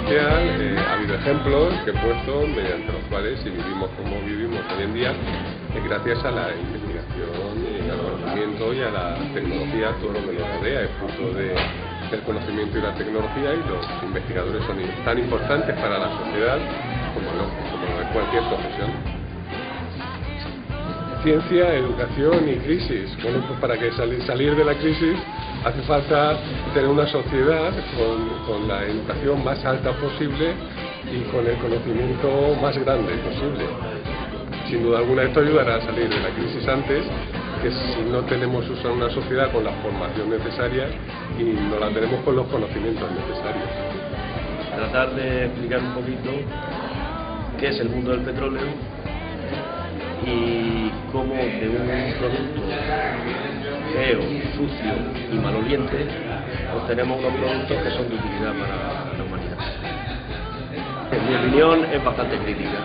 social ha habido ejemplos que he puesto mediante los cuales, si vivimos como vivimos hoy en día, gracias a la investigación y al conocimiento y a la tecnología, todo lo que nos rodea es fruto del conocimiento y la tecnología, y los investigadores son tan importantes para la sociedad como en cualquier profesión. Ciencia, educación y crisis. Bueno, pues para que salir de la crisis hace falta tener una sociedad con la educación más alta posible y con el conocimiento más grande posible. Sin duda alguna esto ayudará a salir de la crisis antes que si no tenemos una sociedad con la formación necesaria y no la tenemos con los conocimientos necesarios. Tratar de explicar un poquito qué es el mundo del petróleo y cómo de un producto feo, sucio y maloliente obtenemos unos productos que son de utilidad para la humanidad. En mi opinión es bastante crítica.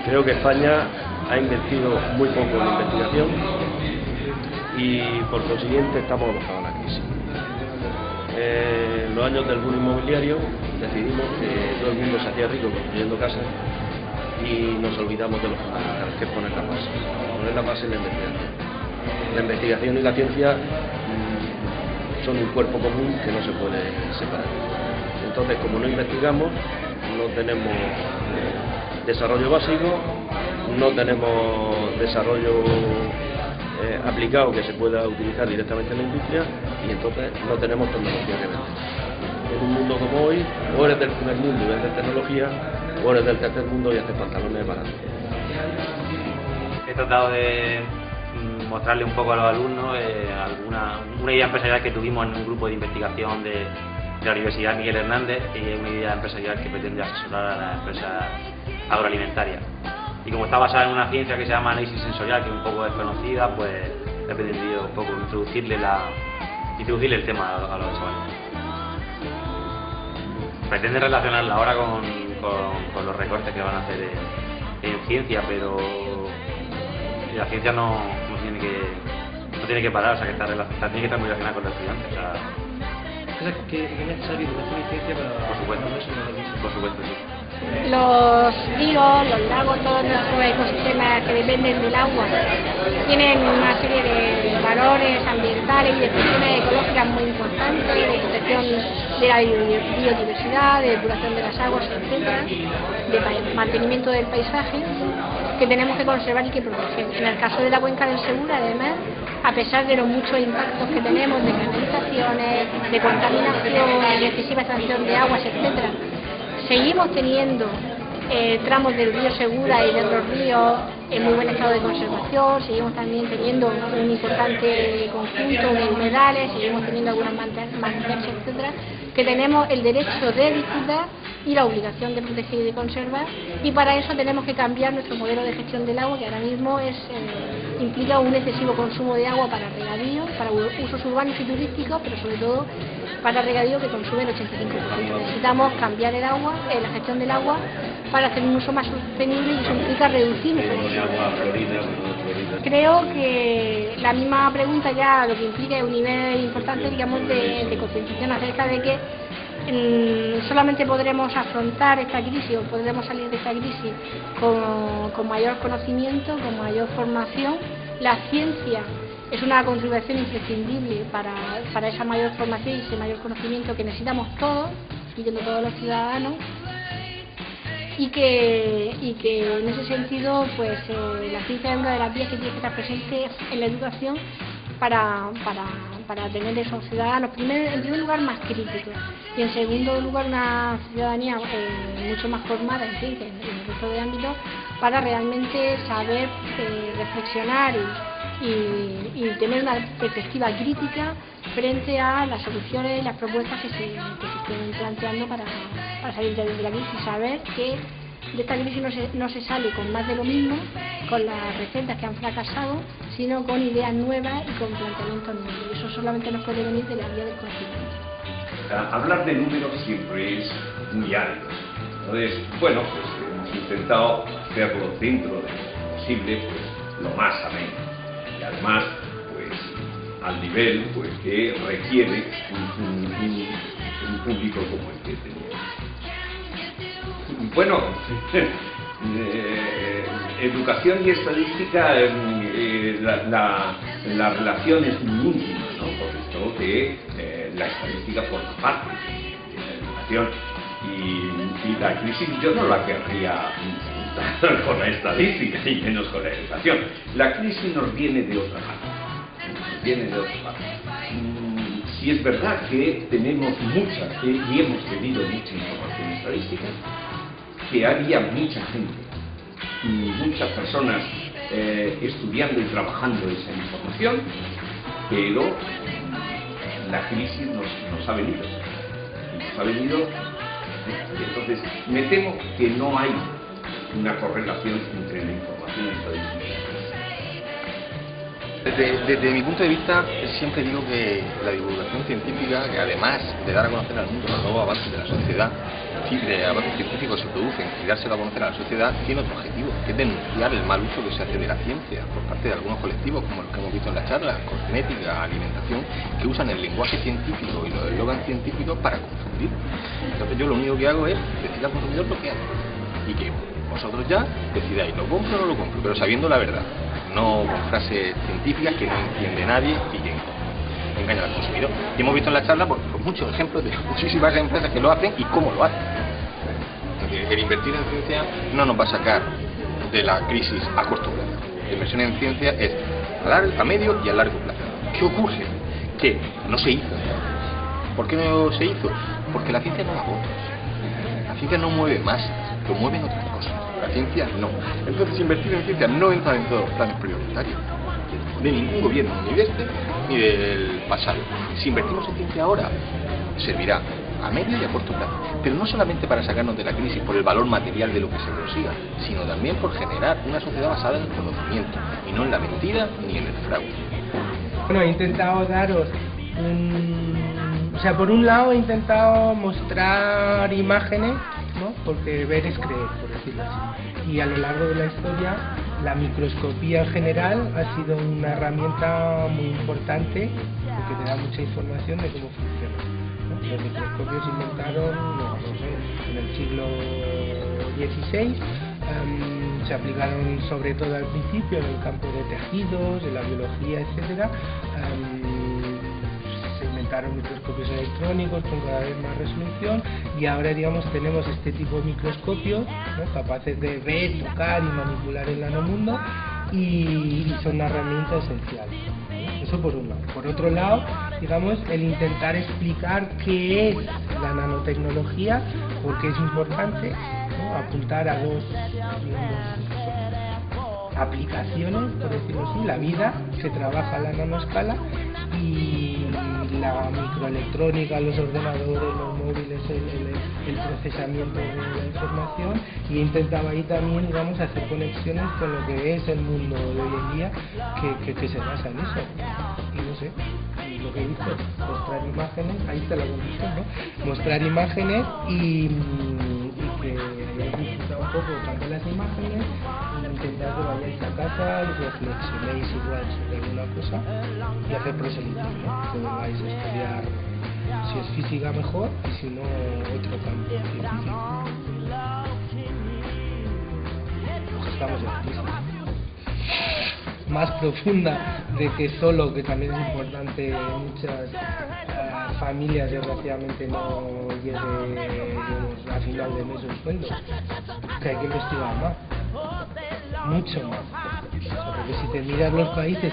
Creo que España ha invertido muy poco en investigación y por consiguiente estamos abocados a la crisis. En los años del boom inmobiliario decidimos que todo el mundo se hacía rico construyendo casas y nos olvidamos de los fundamentales, que es poner la base. Poner la base en la investigación. La investigación y la ciencia son un cuerpo común que no se puede separar. Entonces, como no investigamos, no tenemos desarrollo básico, no tenemos desarrollo aplicado que se pueda utilizar directamente en la industria, y entonces no tenemos tecnología que vender. En un mundo como hoy, o eres del primer mundo y vendes tecnología, o eres del tercer mundo y haces pantalones baratos. He tratado de mostrarle un poco a los alumnos una idea empresarial que tuvimos en un grupo de investigación de la Universidad Miguel Hernández, y una idea empresarial que pretende asesorar a las empresas agroalimentarias. Y como está basada en una ciencia que se llama análisis sensorial, que es un poco desconocida, pues he pretendido un poco introducirle el tema a los chavales. Pretende relacionarla ahora con los recortes que van a hacer en ciencia, pero la ciencia no tiene que parar, o sea, que tiene que estar muy relacionada con los estudiantes. O sea, ¿Que es necesario educación y ciencia para...? Por supuesto, sí. Los ríos, los lagos, todos nuestros ecosistemas que dependen del agua tienen una serie de valores ambientales y de funciones ecológicas muy importantes, de protección de la biodiversidad, de depuración de las aguas, etcétera, de mantenimiento del paisaje, que tenemos que conservar y que proteger. En el caso de la cuenca del Segura, además, a pesar de los muchos impactos que tenemos de canalizaciones, de contaminación, de excesiva extracción de aguas, etcétera, seguimos teniendo tramos del río Segura y de otros ríos en muy buen estado de conservación, seguimos también teniendo un importante conjunto de humedales, seguimos teniendo algunas manantiales, etcétera, que tenemos el derecho de disfrutar y la obligación de proteger y de conservar, y para eso tenemos que cambiar nuestro modelo de gestión del agua, que ahora mismo implica un excesivo consumo de agua para regadío, para usos urbanos y turísticos, pero sobre todo para regadío, que consume el 85%. Necesitamos cambiar el agua, la gestión del agua, para hacer un uso más sostenible, y eso implica reducir nuestro consumo. Creo que la misma pregunta ya lo que implica es un nivel importante, digamos, de concienciación acerca de que solamente podremos afrontar esta crisis, o podremos salir de esta crisis con mayor conocimiento, con mayor formación. La ciencia es una contribución imprescindible para esa mayor formación y ese mayor conocimiento que necesitamos todos, incluyendo todos los ciudadanos, y que en ese sentido, pues la ciencia es una de las vías que tiene que estar presente en la educación para tener esos ciudadanos, en primer lugar, más críticos, y en segundo lugar, una ciudadanía mucho más formada en ciencia, en el resto de ámbitos, para realmente saber reflexionar y tener una perspectiva crítica frente a las soluciones y las propuestas que se estén planteando para salir de la crisis, y saber que de esta crisis no se sale con más de lo mismo, con las recetas que han fracasado, sino con ideas nuevas y con planteamientos nuevos. Y eso solamente nos puede venir de la vía del conocimiento. Hablar de números siempre es muy árido. Entonces, bueno, pues hemos intentado hacerlo dentro de lo posible, pues lo más ameno. Y además, pues al nivel pues que requiere un público como el que tenemos. Bueno, educación y estadística, la relación es muy íntima, ¿no? Por esto que la estadística forma parte de la educación y la crisis yo no la querría con la estadística y menos con la educación. La crisis nos viene de otra parte. Si es verdad que tenemos mucha y hemos tenido mucha información estadística, que había mucha gente y muchas personas estudiando y trabajando esa información, pero la crisis nos ha venido. Y entonces me temo que no hay una correlación entre la información estadística. Desde mi punto de vista, siempre digo que la divulgación científica, que además de dar a conocer al mundo los nuevos avances de la sociedad, de avances científicos se producen y dárselo a conocer a la sociedad, tiene otro objetivo, que es denunciar el mal uso que se hace de la ciencia por parte de algunos colectivos, como los que hemos visto en la charla, cosmética, alimentación, que usan el lenguaje científico y los eslogans científicos para confundir. Entonces yo lo único que hago es decir al consumidor lo que hace y que vosotros ya decidáis, lo compro o no lo compro, pero sabiendo la verdad, no con frases científicas que no entiende nadie y que engañan al consumidor. Y hemos visto en la charla pues, muchos ejemplos de muchísimas empresas que lo hacen y cómo lo hacen. El invertir en ciencia no nos va a sacar de la crisis a corto plazo. La inversión en ciencia es a medio y a largo plazo. ¿Qué ocurre? Que no se hizo. ¿Por qué no se hizo? Porque la ciencia no da votos. La ciencia no mueve masas, lo mueven otras cosas. La ciencia no. Entonces invertir en ciencia no entra en todos los planes prioritarios de ningún gobierno, ni de este ni del pasado. Si invertimos en ciencia ahora, servirá a medio y a corto plazo, pero no solamente para sacarnos de la crisis por el valor material de lo que se consiga, sino también por generar una sociedad basada en el conocimiento y no en la mentira ni en el fraude. Bueno, he intentado daros por un lado he intentado mostrar imágenes, ¿no? Porque ver es creer, por decirlo así. Y a lo largo de la historia, la microscopía en general ha sido una herramienta muy importante porque te da mucha información de cómo funciona, ¿no? Los microscopios se inventaron, en el siglo XVI, se aplicaron sobre todo al principio en el campo de tejidos, de la biología, etcétera. Se inventaron microscopios electrónicos con cada vez más resolución y ahora digamos tenemos este tipo de microscopios, ¿no? Capaces de ver, tocar y manipular el nanomundo y son una herramienta esencial. Eso por un lado. Por otro lado, digamos, el intentar explicar qué es la nanotecnología, porque es importante, ¿no? Apuntar a dos, digamos, aplicaciones, por decirlo así, la vida se trabaja a la nanoescala y la microelectrónica, los ordenadores, los móviles, el procesamiento de la información, y intentaba ahí también, digamos, hacer conexiones con lo que es el mundo de hoy en día que se basa en eso. Y no sé, y lo que he visto, mostrar imágenes, ahí está la conclusión, ¿no? Mostrar imágenes y que hayáis disfrutado un poco tanto las imágenes, intentar que vayáis a casa y reflexionéis igual sobre alguna cosa y hacer proselitismo, ¿no? Que vais a estudiar, si es física mejor y si no otro campo científico. Pues estamos en crisis más profunda de que solo, que también es importante, muchas familias desgraciadamente no llegue a final de mes el sueldo, que hay que investigar más, mucho más, porque si te miras los países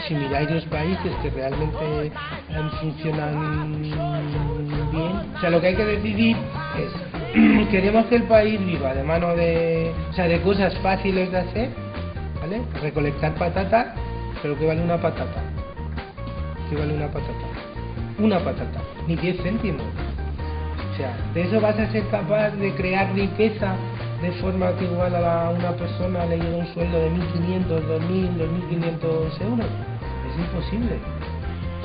si miráis los países que realmente funcionan bien, o sea, lo que hay que decidir es queremos que el país viva de mano de cosas fáciles de hacer, ¿vale? Recolectar patatas, pero ¿qué vale una patata? ¿Qué vale una patata? Una patata, ni 10 céntimos. O sea, ¿de eso vas a ser capaz de crear riqueza de forma que igual a una persona le llegue un sueldo de 1.500, 2.000, 2.500 euros? Es imposible.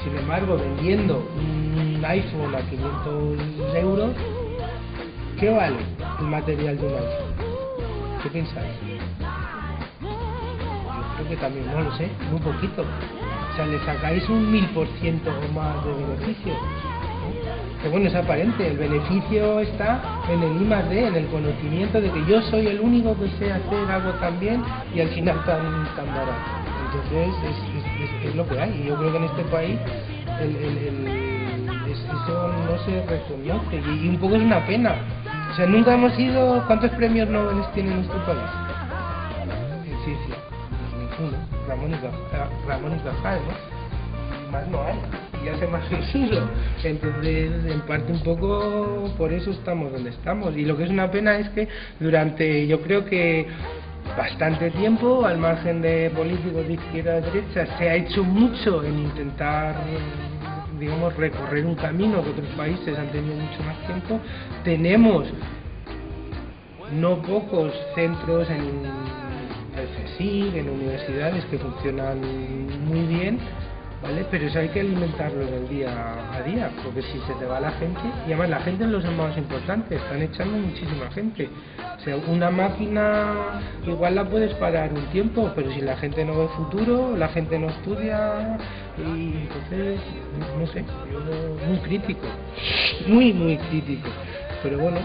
Sin embargo, vendiendo un iPhone a 500 euros, ¿qué vale el material de un iPhone? ¿Qué pensáis? Creo que también, no lo sé, muy poquito. O sea, le sacáis un 1000% o más de beneficio, ¿no? que bueno, es aparente, el beneficio está en el I+D, en el conocimiento de que yo soy el único que sé hacer algo tan bien y al final tan barato. Entonces es lo que hay, y yo creo que en este país eso no se reconoce, y un poco es una pena. O sea, nunca hemos ido... ¿Cuántos premios Nobel tiene nuestro país? En ciencia, ninguno. Ramón y Cajal, ¿no? Más no hay, ya se me ha surgido. Entonces, en parte un poco por eso estamos donde estamos. Y lo que es una pena es que durante, yo creo que bastante tiempo, al margen de políticos de izquierda y derecha, se ha hecho mucho en intentar, digamos, recorrer un camino que otros países han tenido mucho más tiempo. Tenemos no pocos centros en el CSIC, en universidades que funcionan muy bien, ¿vale? Pero eso hay que alimentarlo en el día a día, porque si se te va la gente, y además la gente es lo más importante, están echando muchísima gente. O sea, una máquina igual la puedes parar un tiempo, pero si la gente no ve futuro, la gente no estudia, y entonces, no sé, yo muy crítico, muy crítico, pero bueno.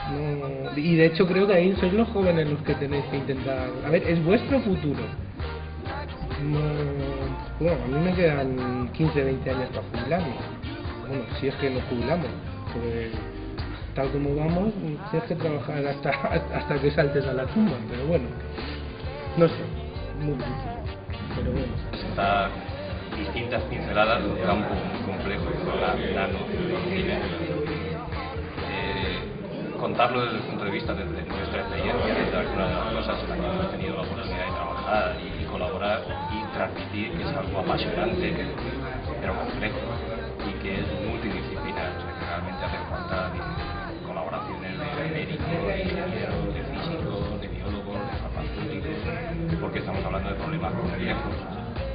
No, y de hecho creo que ahí sois los jóvenes los que tenéis que intentar, a ver, es vuestro futuro. No, bueno, a mí me quedan 15, 20 años para jubilarme. Bueno, si es que nos jubilamos, pues tal como vamos, tienes que trabajar hasta que saltes a la tumba, pero bueno, no sé, muy difícil, pero bueno. Estas distintas pinceladas de un campo muy complejo con la nanoeconomía. Contarlo desde el punto de vista de nuestra experiencia, de algunas de las cosas en las que hemos tenido la oportunidad de trabajar y colaborar y transmitir que es algo apasionante pero complejo y que es multidisciplinar, o sea que realmente hace falta colaboraciones de médicos, de ingenieros, de físicos, de biólogos, de farmacéuticos, porque estamos hablando de problemas complejos.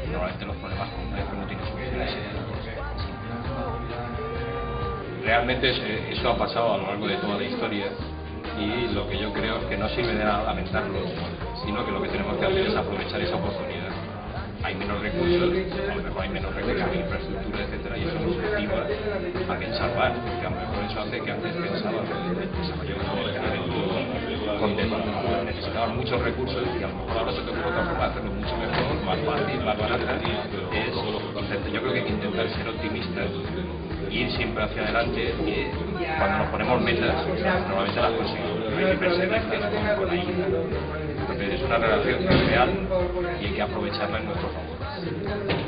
Normalmente los problemas complejos no tienen soluciones simples. Realmente eso ha pasado a lo largo de toda la historia, y lo que yo creo es que no sirve de nada lamentarlo, sino que lo que tenemos que hacer es aprovechar esa oportunidad. Hay menos recursos, a lo mejor hay menos recursos de infraestructura, etcétera, y eso nos motiva a pensar más, porque a lo mejor eso hace que antes pensábamos el desarrollo necesitaban muchos recursos, y a lo mejor ahora se te ocurre otra forma de hacerlo mucho mejor, más fácil, más barata. Yo creo que hay que intentar ser optimistas, ir siempre hacia adelante, y cuando nos ponemos metas, normalmente las conseguimos. Hay que perseguirlas con ahí. Entonces es una relación real y hay que aprovecharla en nuestro favor.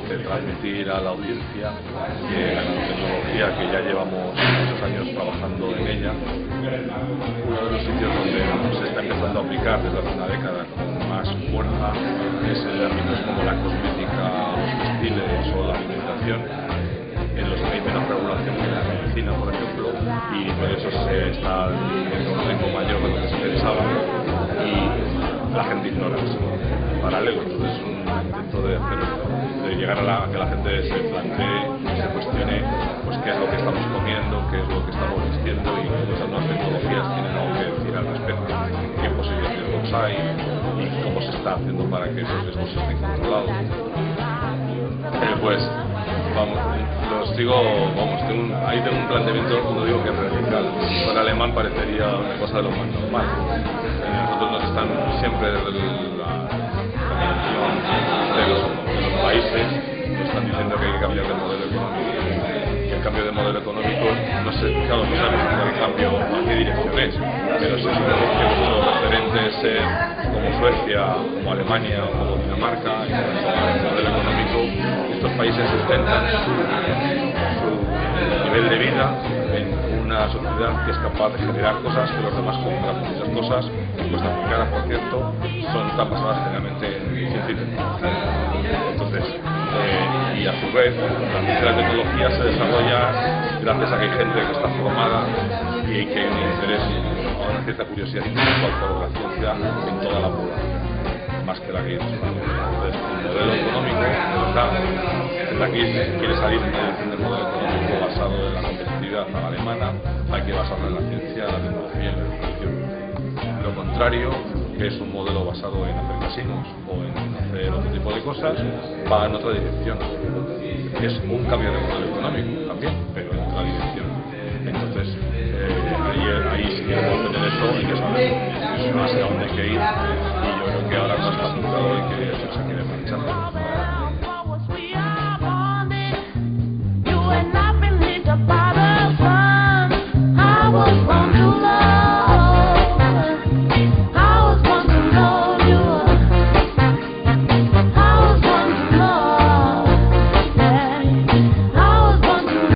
De transmitir a la audiencia que la nanotecnología, que ya llevamos muchos años trabajando en ella, uno de los sitios donde se está empezando a aplicar desde hace una década con más fuerza es en ámbitos como la cosmética, los textiles o la alimentación, en los que hay menos regulación que en la medicina, por ejemplo, y por eso se está teniendo un ritmo mayor de lo que se pensaba, y la gente ignora eso. Paralelo, entonces es un intento de llegar a que la gente se plantee, se cuestione pues qué es lo que estamos comiendo, qué es lo que estamos vistiendo, y esas nuevas tecnologías tienen algo que decir al respecto, qué posibles riesgos hay y cómo se está haciendo para que esos riesgos estén controlados. Pues vamos, los digo, ahí tengo un planteamiento, no digo que es radical, para alemán parecería una cosa de lo más normal. Nosotros nos están siempre desde de los países nos están diciendo que hay que cambiar de modelo económico. El cambio de modelo económico, no sé, claro, no sabemos el cambio a qué dirección es, pero si es que nuestros referentes como Suecia, como Alemania o como Dinamarca, en cuanto al modelo económico, estos países sustentan su nivel de vida en una sociedad que es capaz de generar cosas que los demás compran. Esas cosas, cuestan muy caras, por cierto, son tan basadas generalmente en ciencia y tecnología. Entonces, y a su vez, la tecnología se desarrolla gracias a que hay gente que está formada y que hay un interés o una cierta curiosidad intelectual por la ciencia en toda la población, más que la que hay en España. Entonces, el modelo económico, aquí quiere salir del modelo económico basado en la competitividad alemana, hay que basarlo en la ciencia, la tecnología y la educación. Lo contrario, que es un modelo basado en hacer casinos o en hacer otro tipo de cosas, va en otra dirección. Es un cambio de modelo económico también, pero en otra dirección. Entonces, ahí si queremos tener eso hay que saber hacia dónde hay que ir, y yo creo que ahora es más fácil que